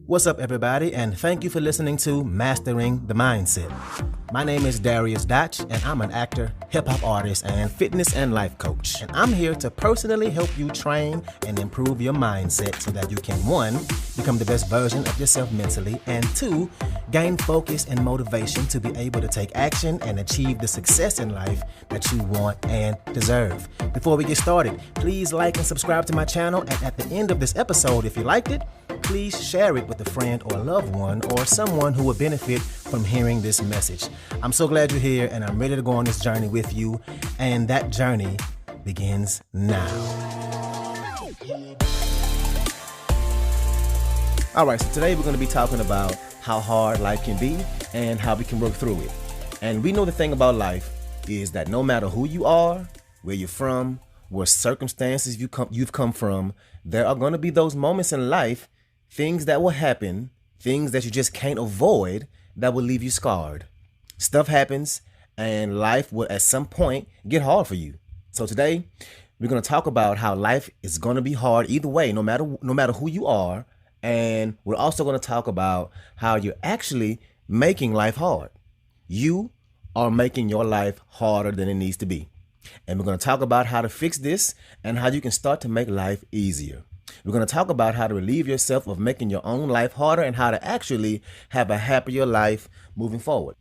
What's up, everybody, and thank you for listening to Mastering the Mindset. My name is dariusdotch, and I'm an actor, hip-hop artist, and fitness and life coach. And I'm here to personally help you train and improve your mindset so that you can, 1, become the best version of yourself mentally, and 2, gain focus and motivation to be able to take action and achieve the success in life that you want and deserve. Before we get started, please like and subscribe to my channel, and at the end of this episode, if you liked it, please share it with a friend or a loved one or someone who would benefit from hearing this message. I'm so glad you're here, and I'm ready to go on this journey with you, and that journey begins now. All right, so today we're going to be talking about how hard life can be and how we can work through it. And we know the thing about life is that no matter who you are, where you're from, what circumstances you've come from, there are going to be those moments in life, things that will happen, things that you just can't avoid, that will leave you scarred. Stuff happens, and life will at some point get hard for you. So today, we're going to talk about how life is going to be hard either way, no matter who you are. And we're also going to talk about how you're actually making life hard. You are making your life harder than it needs to be. And we're going to talk about how to fix this and how you can start to make life easier. We're going to talk about how to relieve yourself of making your own life harder and how to actually have a happier life moving forward.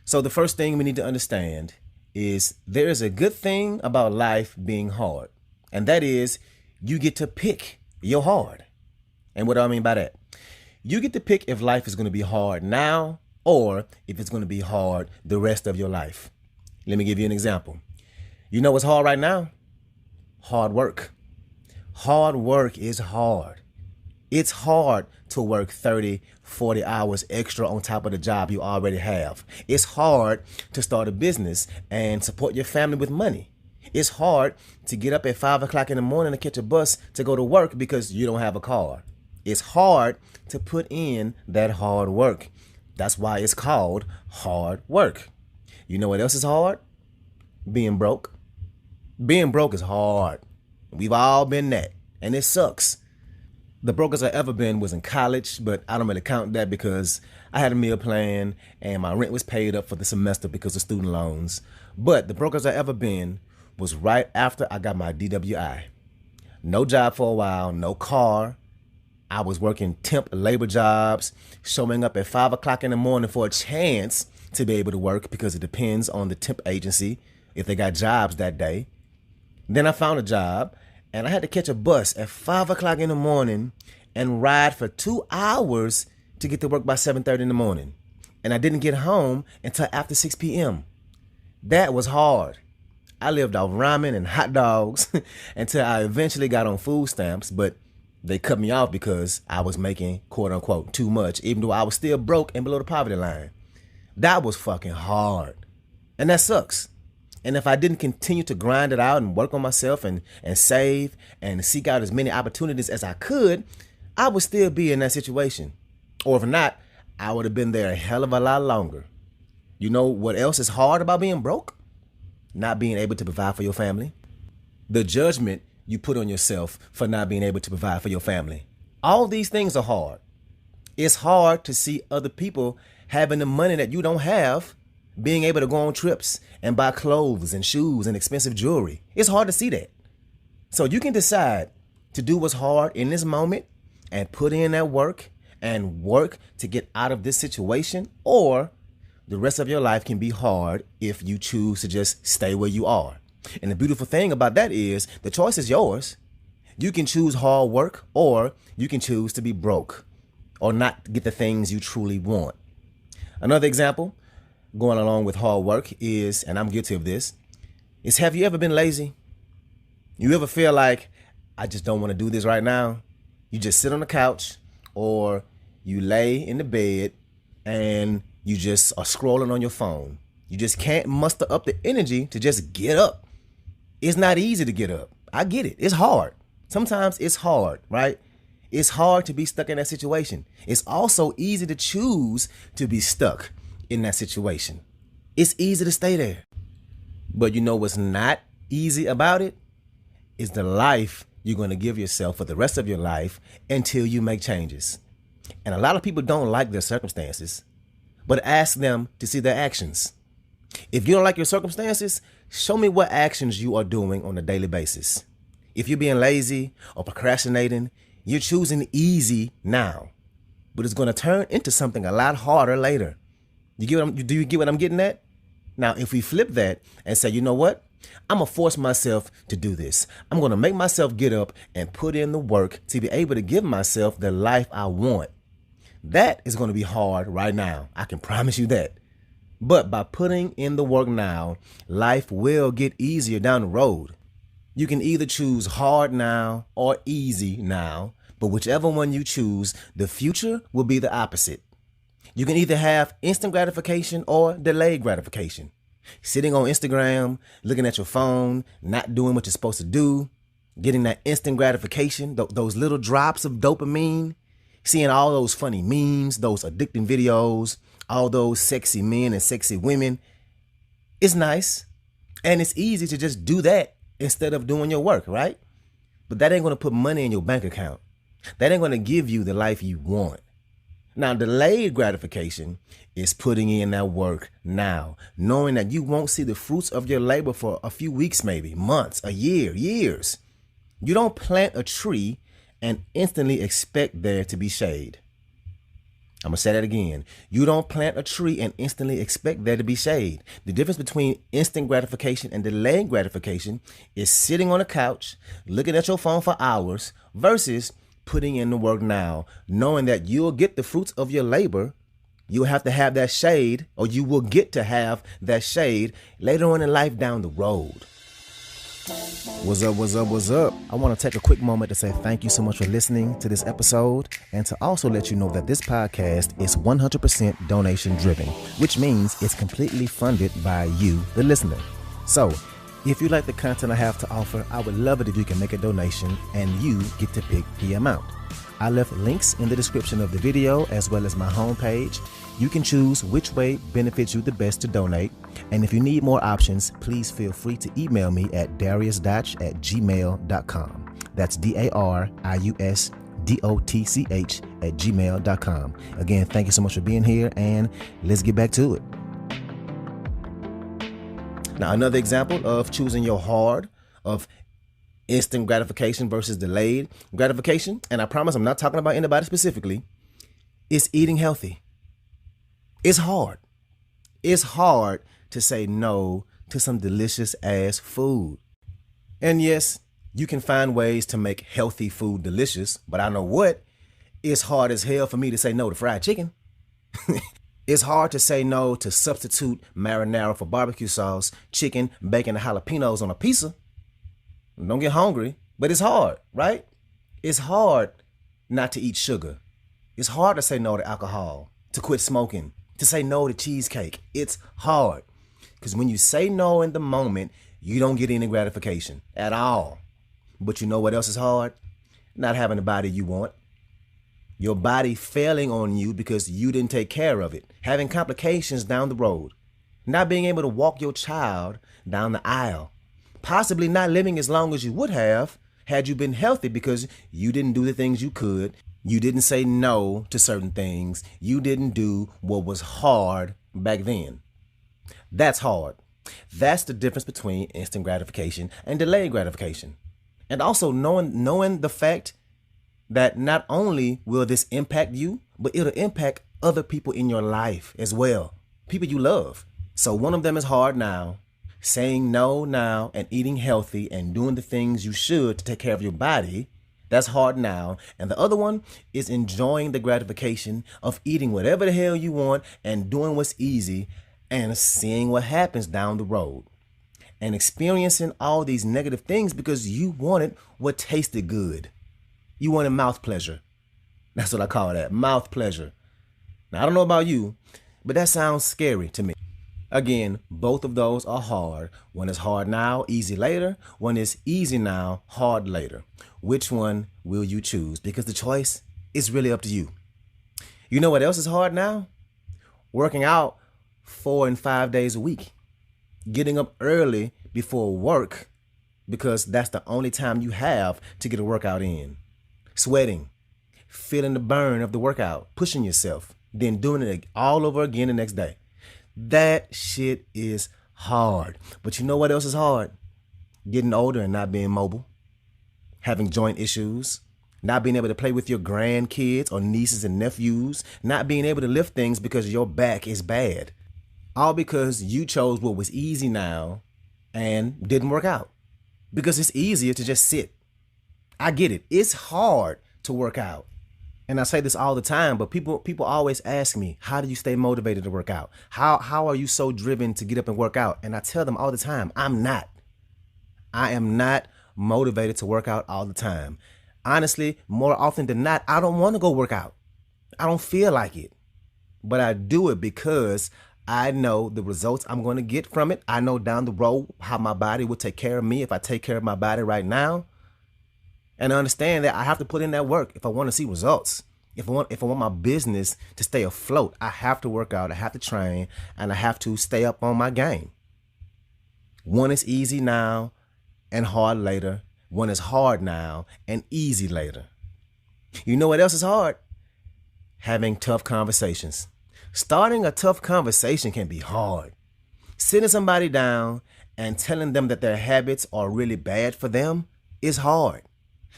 So the first thing we need to understand is there is a good thing about life being hard, and that is you get to pick your hard. And what do I mean by that? You get to pick if life is going to be hard now or if it's going to be hard the rest of your life. Let me give you an example. You know what's hard right now? Hard work. Hard work is hard. It's hard to work 30, 40 hours extra on top of the job you already have. It's hard to start a business and support your family with money. It's hard to get up at 5 o'clock in the morning to catch a bus to go to work because you don't have a car. It's hard to put in that hard work. That's why it's called hard work. You know what else is hard? Being broke. Being broke is hard. We've all been that, and it sucks. The brokest I ever been was in college, but I don't really count that because I had a meal plan and my rent was paid up for the semester because of student loans. But the brokest I ever been was right after I got my DWI. No job for a while, no car. I was working temp labor jobs, showing up at 5 o'clock in the morning for a chance to be able to work because it depends on the temp agency if they got jobs that day. Then I found a job, and I had to catch a bus at 5 o'clock in the morning and ride for 2 hours to get to work by 7:30 in the morning. And I didn't get home until after 6 p.m. That was hard. I lived off ramen and hot dogs until I eventually got on food stamps, but they cut me off because I was making, quote unquote, too much, even though I was still broke and below the poverty line. That was fucking hard. And that sucks. And if I didn't continue to grind it out and work on myself and save and seek out as many opportunities as I could, I would still be in that situation. Or if not, I would have been there a hell of a lot longer. You know what else is hard about being broke? Not being able to provide for your family. The judgment you put on yourself for not being able to provide for your family. All these things are hard. It's hard to see other people having the money that you don't have, being able to go on trips and buy clothes and shoes and expensive jewelry. It's hard to see that. So you can decide to do what's hard in this moment and put in that work and work to get out of this situation, or the rest of your life can be hard if you choose to just stay where you are. And the beautiful thing about that is the choice is yours. You can choose hard work, or you can choose to be broke or not get the things you truly want. Another example going along with hard work is, and I'm guilty of this, is have you ever been lazy? You ever feel like, I just don't want to do this right now? You just sit on the couch or you lay in the bed and you just are scrolling on your phone. You just can't muster up the energy to just get up. It's not easy to get up. I get it. It's hard. Sometimes it's hard, right? It's hard to be stuck in that situation. It's also easy to choose to be stuck in that situation. It's easy to stay there. But you know what's not easy about it? Is the life you're going to give yourself for the rest of your life until you make changes. And a lot of people don't like their circumstances, but ask them to see their actions. If you don't like your circumstances, show me what actions you are doing on a daily basis. If you're being lazy or procrastinating, you're choosing easy now, but it's going to turn into something a lot harder later. Do you get what I'm getting at? Now, if we flip that and say, you know what? I'm going to force myself to do this. I'm going to make myself get up and put in the work to be able to give myself the life I want. That is going to be hard right now. I can promise you that. But by putting in the work now, life will get easier down the road. You can either choose hard now or easy now, but whichever one you choose, the future will be the opposite. You can either have instant gratification or delayed gratification. Sitting on Instagram, looking at your phone, not doing what you're supposed to do, getting that instant gratification, those little drops of dopamine, seeing all those funny memes, those addicting videos, all those sexy men and sexy women. It's nice. And it's easy to just do that instead of doing your work, right? But that ain't going to put money in your bank account. That ain't going to give you the life you want. Now, delayed gratification is putting in that work now, knowing that you won't see the fruits of your labor for a few weeks, maybe months, a year, years. You don't plant a tree and instantly expect there to be shade. I'm going to say that again. You don't plant a tree and instantly expect there to be shade. The difference between instant gratification and delayed gratification is sitting on a couch, looking at your phone for hours versus putting in the work now, knowing that you'll get the fruits of your labor. You'll have to have that shade, or you will get to have that shade later on in life down the road. What's up, what's up, what's up? I want to take a quick moment to say thank you so much for listening to this episode, and to also let you know that this podcast is 100% donation driven, which means it's completely funded by you, the listener. So if you like the content I have to offer, I would love it if you can make a donation and you get to pick the amount. I left links in the description of the video as well as my homepage. You can choose which way benefits you the best to donate. And if you need more options, please feel free to email me at dariusdotch@gmail.com. That's dariusdotch@gmail.com. Again, thank you so much for being here, and let's get back to it. Now, another example of choosing your hard, of instant gratification versus delayed gratification, and I promise I'm not talking about anybody specifically, is eating healthy. It's hard. It's hard to say no to some delicious ass food. And yes, you can find ways to make healthy food delicious, but I know what? It's hard as hell for me to say no to fried chicken. It's hard to say no to substitute marinara for barbecue sauce, chicken, bacon, and jalapenos on a pizza. Don't get hungry, but it's hard, right? It's hard not to eat sugar. It's hard to say no to alcohol, to quit smoking, to say no to cheesecake. It's hard because when you say no in the moment, you don't get any gratification at all. But you know what else is hard? Not having the body you want. Your body failing on you because you didn't take care of it. Having complications down the road. Not being able to walk your child down the aisle. Possibly not living as long as you would have had you been healthy because you didn't do the things you could. You didn't say no to certain things. You didn't do what was hard back then. That's hard. That's the difference between instant gratification and delayed gratification. And also knowing the fact that not only will this impact you, but it'll impact other people in your life as well. People you love. So one of them is hard now, saying no now and eating healthy and doing the things you should to take care of your body. That's hard now. And the other one is enjoying the gratification of eating whatever the hell you want and doing what's easy and seeing what happens down the road. And experiencing all these negative things because you wanted what tasted good. You wanted mouth pleasure. That's what I call that, mouth pleasure. Now, I don't know about you, but that sounds scary to me. Again, both of those are hard. One is hard now, easy later. One is easy now, hard later. Which one will you choose? Because the choice is really up to you. You know what else is hard now? Working out 4 and 5 days a week. Getting up early before work because that's the only time you have to get a workout in. Sweating, feeling the burn of the workout, pushing yourself, then doing it all over again the next day. That shit is hard. But you know what else is hard? Getting older and not being mobile, having joint issues, not being able to play with your grandkids or nieces and nephews, not being able to lift things because your back is bad. All because you chose what was easy now and didn't work out. Because it's easier to just sit. I get it. It's hard to work out. And I say this all the time, but people always ask me, how do you stay motivated to work out? How are you so driven to get up and work out? And I tell them all the time, I'm not. I am not motivated to work out all the time. Honestly, more often than not, I don't want to go work out. I don't feel like it. But I do it because I know the results I'm going to get from it. I know down the road how my body will take care of me if I take care of my body right now. And I understand that I have to put in that work if I want to see results. If I want my business to stay afloat, I have to work out, I have to train, and I have to stay up on my game. One is easy now and hard later. One is hard now and easy later. You know what else is hard? Having tough conversations. Starting a tough conversation can be hard. Sitting somebody down and telling them that their habits are really bad for them is hard.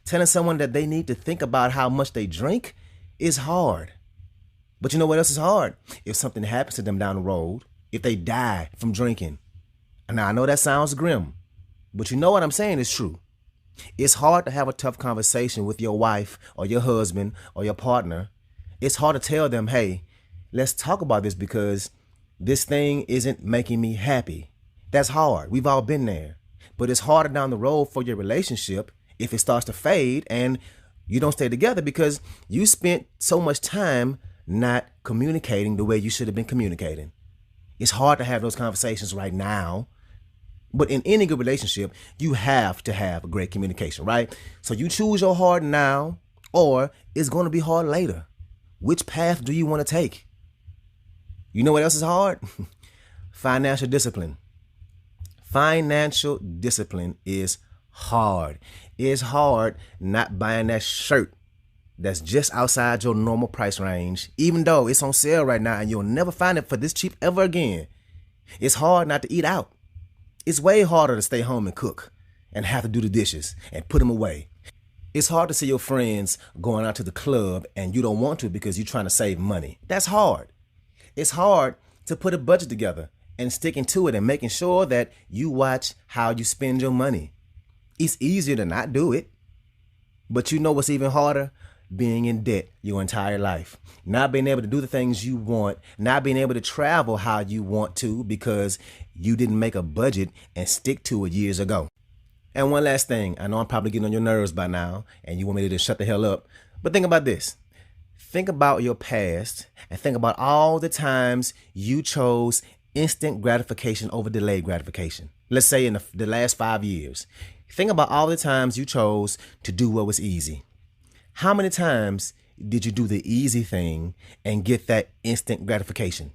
Telling someone that they need to think about how much they drink is hard. But you know what else is hard? If something happens to them down the road, if they die from drinking. Now, I know that sounds grim, but you know what I'm saying is true. It's hard to have a tough conversation with your wife or your husband or your partner. It's hard to tell them, hey, let's talk about this because this thing isn't making me happy. That's hard. We've all been there. But it's harder down the road for your relationship if it starts to fade and you don't stay together because you spent so much time not communicating the way you should have been communicating. It's hard to have those conversations right now. But in any good relationship, you have to have great communication, right? So you choose your hard now, or it's going to be hard later. Which path do you want to take? You know what else is hard? Financial discipline. Financial discipline is hard. It's hard not buying that shirt that's just outside your normal price range, even though it's on sale right now and you'll never find it for this cheap ever again. It's hard not to eat out. It's way harder to stay home and cook and have to do the dishes and put them away. It's hard to see your friends going out to the club and you don't want to because you're trying to save money. That's hard. It's hard to put a budget together and sticking to it and making sure that you watch how you spend your money. It's easier to not do it. But you know what's even harder? Being in debt your entire life. Not being able to do the things you want. Not being able to travel how you want to because you didn't make a budget and stick to it years ago. And one last thing. I know I'm probably getting on your nerves by now and you want me to just shut the hell up. But think about this. Think about your past and think about all the times you chose instant gratification over delayed gratification. Let's say in the last 5 years. Think about all the times you chose to do what was easy. How many times did you do the easy thing and get that instant gratification?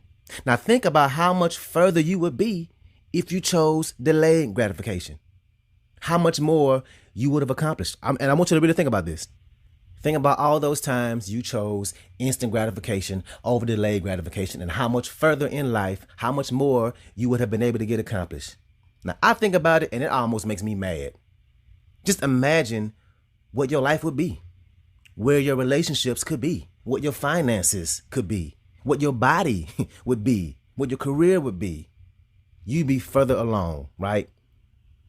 Now think about how much further you would be if you chose delayed gratification. How much more you would have accomplished. And I want you to really think about this. Think about all those times you chose instant gratification over delayed gratification and how much further in life, how much more you would have been able to get accomplished. Now I think about it and it almost makes me mad. Just imagine what your life would be, where your relationships could be, what your finances could be, what your body would be, what your career would be. You'd be further along, right?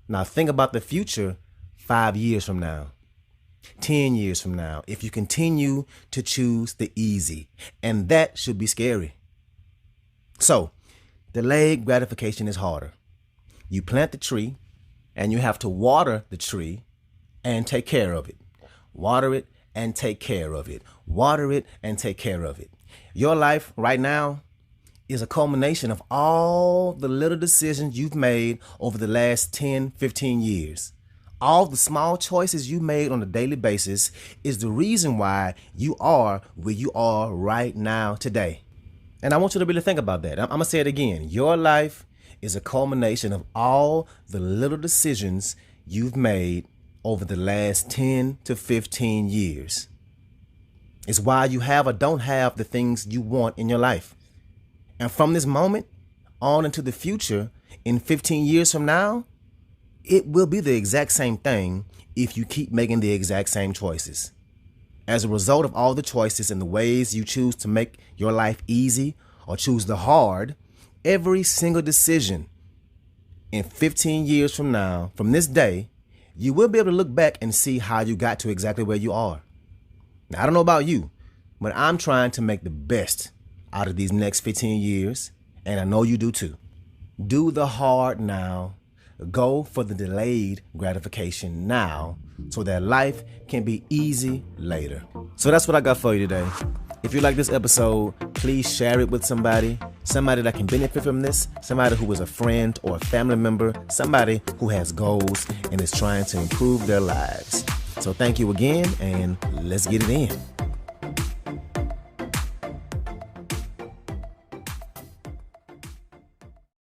Now think about the future 5 years from now, 10 years from now, if you continue to choose the easy, and that should be scary. So delayed gratification is harder. You plant the tree and you have to water the tree and take care of it. Water it and take care of it. Water it and take care of it. Your life right now is a culmination of all the little decisions you've made over the last 10, 15 years. All the small choices you made on a daily basis is the reason why you are where you are right now today. And I want you to really think about that. I'm going to say it again. Your life is a culmination of all the little decisions you've made over the last 10 to 15 years. It's why you have or don't have the things you want in your life. And from this moment on into the future, in 15 years from now, it will be the exact same thing if you keep making the exact same choices. As a result of all the choices and the ways you choose to make your life easy or choose the hard, every single decision in 15 years from now, from this day, you will be able to look back and see how you got to exactly where you are. Now, I don't know about you, but I'm trying to make the best out of these next 15 years, and I know you do too. Do the hard now. Go for the delayed gratification now so that life can be easy later. So that's what I got for you today. If you like this episode, please share it with somebody that can benefit from this, somebody who is a friend or a family member, somebody who has goals and is trying to improve their lives. So thank you again, and let's get it in.